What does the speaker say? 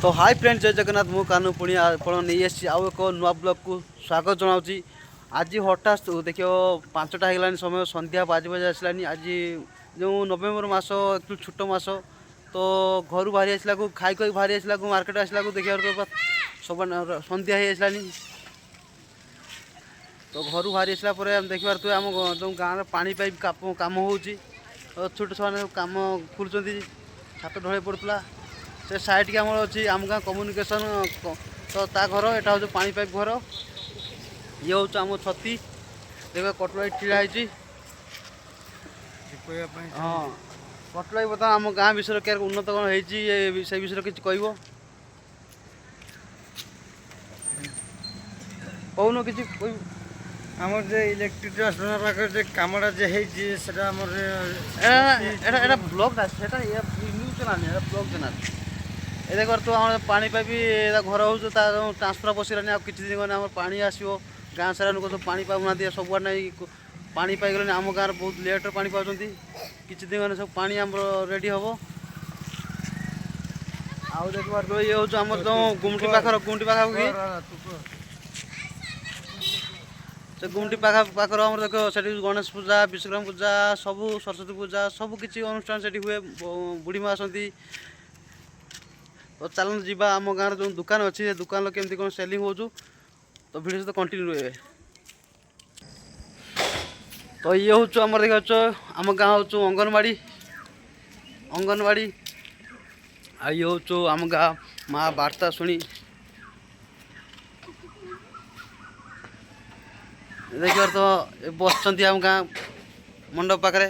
तो high friend जय जगन्नाथ मु कानू पुणी आप नहीं आसी आउ एक नुआ ब्लॉग को स्वागत जनावि। आज हठात देखियो 5टा होगा समय संध्या बाज बाज आसलानी। आज जो नवेम्बर मास एक छोट मास तो घर बाहरी आसला खाई खाई बाहरी आसला मार्केट आसला देखिए तो सब संध्या हो आसलानी। तो घर बाहरी आसला देख पारे आम जो गाँव पानी पाइप कम हो छोट छुआ कम खोलुँच छात ढले पड़ूला से साइड के आम अच्छी आम गाँ कम्युनिकेशन तो ता घर यहाँ हूँ पानी पाइप घर ये हूँ आम छती देख कटुआ ठिया हाँ कटुआ बता आम गाँ विषय क्या उन्नत कौन हो से विषय किसी कह कौन कि आमर जे इलेक्ट्रिक ट्रांसफॉर्मर पाखे जे कामटा जे हेची सेटा आमर एटा ब्लॉक सेटा ये न्यूज चैनल है ब्लॉक चैनल ए देख तो आम पानी पाइप घर हो ट्रांसफर बसलानी आप किसी दिन गने आम पानी आसो गाँ सारा लोक सब पानी पाऊना सब नहीं पानी पाईगले आम गाँव बहुत लेट्रे पानी पाँच किसी दिन गने सब पानी आम रेडी हम आउ देख पार ये हूँ आम जो गुमटी पाखा से गुमटी पाखर आम देख से गणेश पूजा विश्वकर्मा पूजा सब सरस्वती पूजा सब किसी अनुष्ठान से हुए बुढ़ी माँ आसती। तो चलन जी आम गाँव जो दुकान अच्छी दुकान केमती कौन सेलिंग हो तो भिडियो सहित कंटिन्यू रहे। तो ये हूँ आम देखा आम गाँव हूँ अंगनवाड़ी आ ये हूँ आम गाँ माँ वार्ता शुणी देख तो बस आम गाँ मंडप पाखे